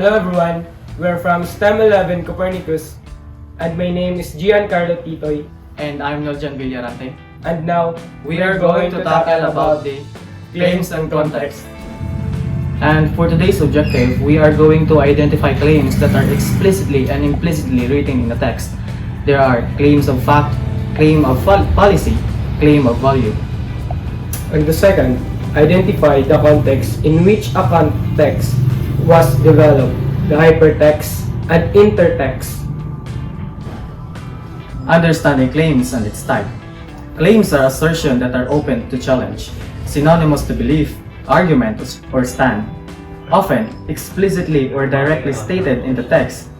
Hello everyone, we're from STEM 11 Copernicus, and my name is Giancarlo Titoy. And I'm Noljan Villarante. And now, We are going to tackle about the claims and context. And for today's objective, we are going to identify claims that are explicitly and implicitly written in the text. There are claims of fact, claim of policy, claim of value. And the second, identify the context in which a context was developed, the hypertext and intertext. Understanding claims and its type. Claims are assertions that are open to challenge, synonymous to belief, argument, or stand, often explicitly or directly stated in the text,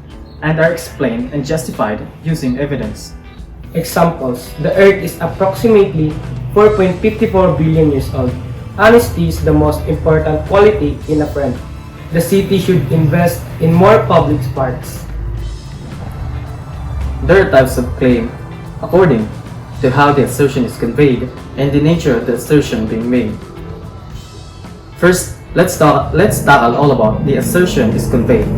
and are explained and justified using evidence. Examples, the Earth is approximately 4.54 billion years old. Honesty is the most important quality in a friend. The city should invest in more public parks. There are types of claim according to how the assertion is conveyed and the nature of the assertion being made. First, let's tackle all about the assertion is conveyed.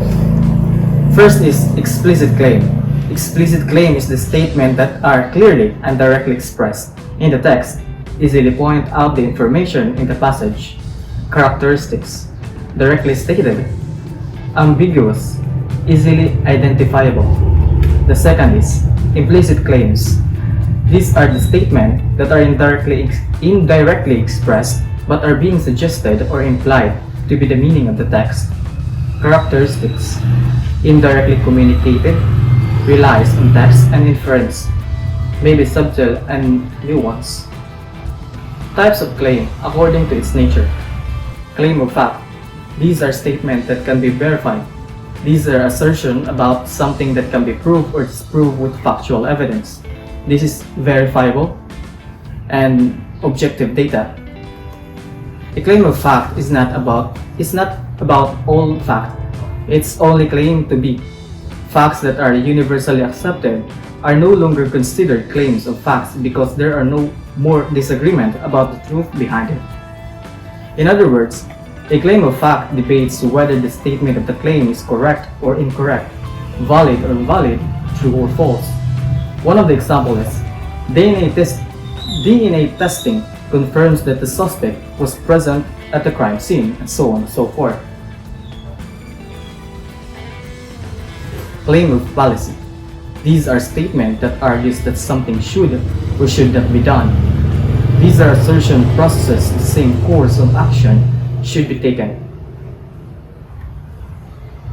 First is explicit claim. Explicit claim is the statement that are clearly and directly expressed in the text, easily point out the information in the passage. Characteristics: directly stated, ambiguous, easily identifiable. The second is implicit claims. These are the statements that are indirectly expressed but are being suggested or implied to be the meaning of the text. Characteristics: indirectly communicated, relies on text and inference, may be subtle and nuanced. Types of claim according to its nature. Claim of fact. These are statements that can be verified. These are assertions about something that can be proved or disproved with factual evidence. This is verifiable and objective data. A claim of fact is not about all fact. It's only claimed to be. Facts that are universally accepted are no longer considered claims of facts because there are no more disagreement about the truth behind it. In other words, a claim of fact debates whether the statement of the claim is correct or incorrect, valid or invalid, true or false. One of the examples is DNA testing confirms that the suspect was present at the crime scene, and so on and so forth. Claim of policy. These are statements that argues that something should or should not be done. These are assertion processes the same course of action should be taken.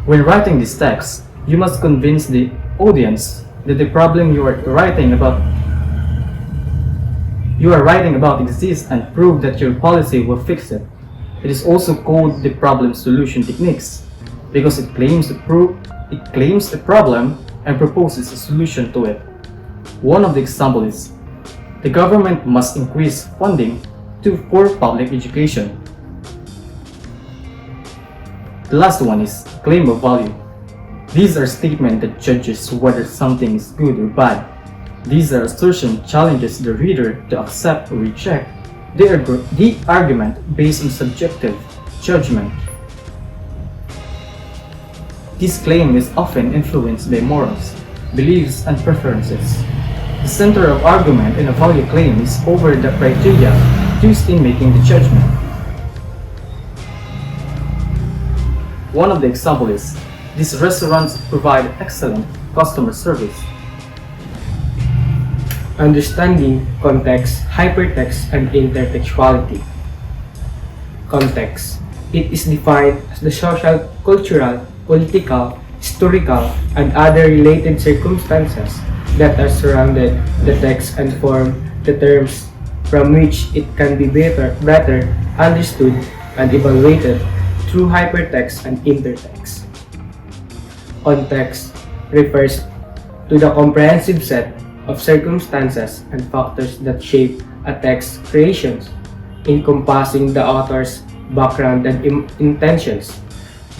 When writing this text, you must convince the audience that the problem you are writing about exists and prove that your policy will fix it. It is also called the problem solution techniques because it claims a problem and proposes a solution to it. One of the examples is the government must increase funding for public education. The last one is claim of value. These are statements that judges whether something is good or bad. These are assertions challenges the reader to accept or reject the argument based on subjective judgment. This claim is often influenced by morals, beliefs, and preferences. The center of argument in a value claim is over the criteria used in making the judgment. One of the examples is, these restaurants provide excellent customer service. Understanding context, hypertext, and intertextuality. Context. It is defined as the social, cultural, political, historical, and other related circumstances that are surrounded the text and form the terms from which it can be better understood and evaluated through hypertext and intertext. Context refers to the comprehensive set of circumstances and factors that shape a text creation, encompassing the author's background and intentions,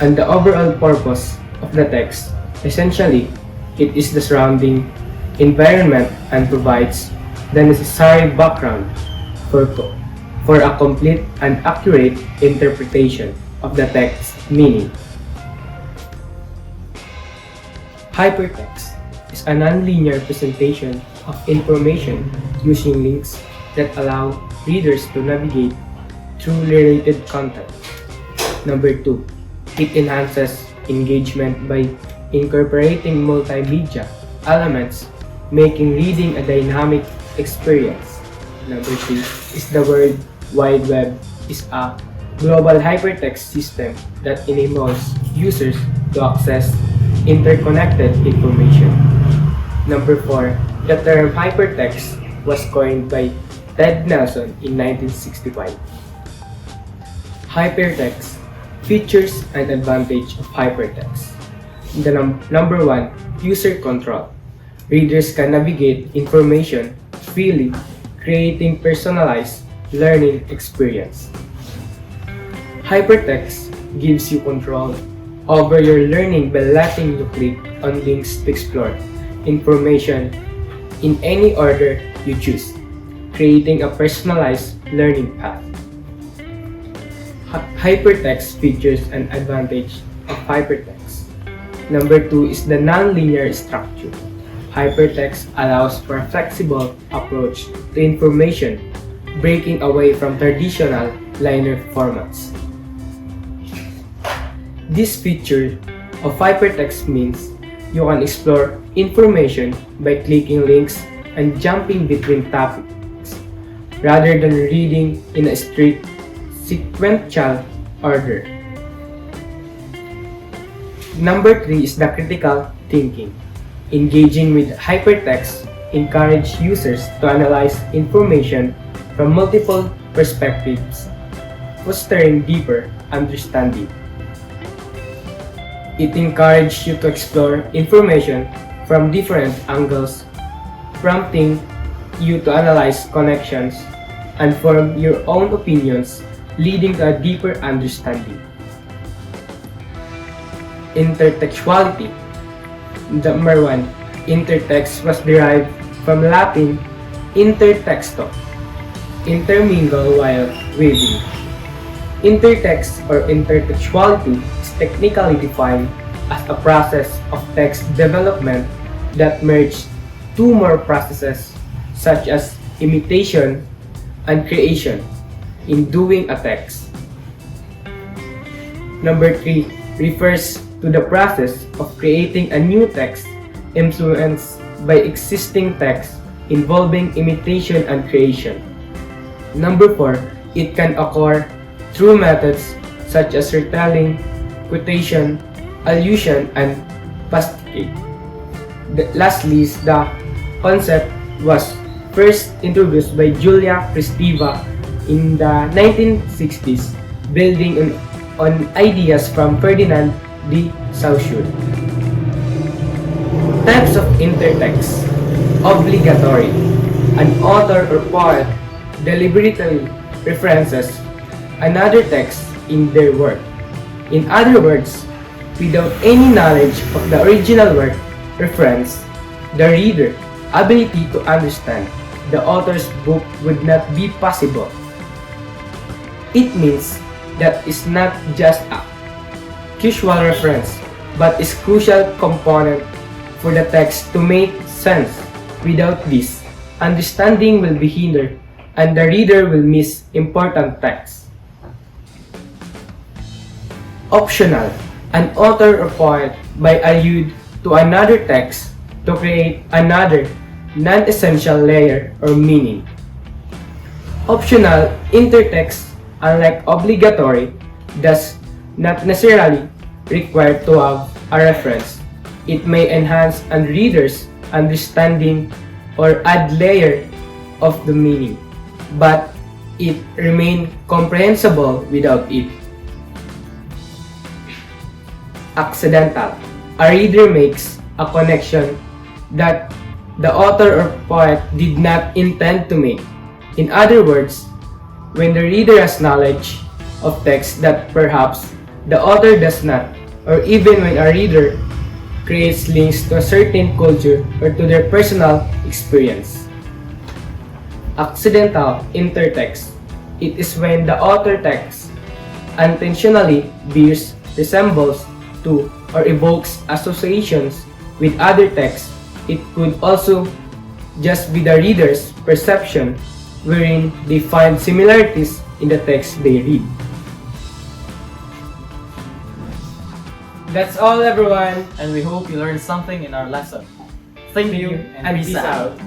and the overall purpose of the text. Essentially, it is the surrounding environment and provides the necessary background for a complete and accurate interpretation of the text's meaning. Hypertext is a nonlinear presentation of information using links that allow readers to navigate through related content. Number 2, it enhances engagement by incorporating multimedia elements, making reading a dynamic experience. Number 3 is the World Wide Web is a global hypertext system that enables users to access interconnected information. Number 4, the term hypertext was coined by Ted Nelson in 1965. Hypertext features and advantage of hypertext. Number 1, user control. Readers can navigate information freely, creating personalized learning experience. Hypertext gives you control over your learning by letting you click on links to explore information in any order you choose, creating a personalized learning path. Hypertext features and advantage of hypertext. Number 2 is the nonlinear structure. Hypertext allows for a flexible approach to information, breaking away from traditional linear formats. This feature of hypertext means you can explore information by clicking links and jumping between topics, rather than reading in a strict sequential order. Number 3 is the critical thinking. Engaging with hypertext encourages users to analyze information from multiple perspectives, fostering deeper understanding. It encourages you to explore information from different angles, prompting you to analyze connections and form your own opinions, leading to a deeper understanding. Intertextuality. Number 1, intertext was derived from Latin intertexto, intermingle while weaving. Intertext or intertextuality is technically defined as a process of text development that merges two more processes such as imitation and creation in doing a text. Number 3 refers to the process of creating a new text influenced by existing text involving imitation and creation. Number 4, it can occur through methods such as retelling, quotation, allusion, and pastiche. Lastly, the concept was first introduced by Julia Kristeva in the 1960s, building on ideas from Ferdinand de Saussure. Types of intertext. Obligatory. An author or poet deliberately references another text in their work. In other words, without any knowledge of the original work reference, the reader's ability to understand the author's book would not be possible. It means that it's not just a casual reference, but is crucial component for the text to make sense. Without this, understanding will be hindered and the reader will miss important text. Optional. An author or poet may allude to another text to create another non-essential layer or meaning. Optional intertext, unlike obligatory, does not necessarily required to have a reference. It may enhance a reader's understanding or add layer of the meaning, but it remains comprehensible without it. Accidental. A reader makes a connection that the author or poet did not intend to make. In other words, when the reader has knowledge of text that perhaps the author does not, or even when a reader creates links to a certain culture or to their personal experience. Accidental intertext. It is when the author text unintentionally bears, resembles to, or evokes associations with other texts, it could also just be the reader's perception wherein they find similarities in the text they read. That's all, everyone. And we hope you learned something in our lesson. Thank you and peace out.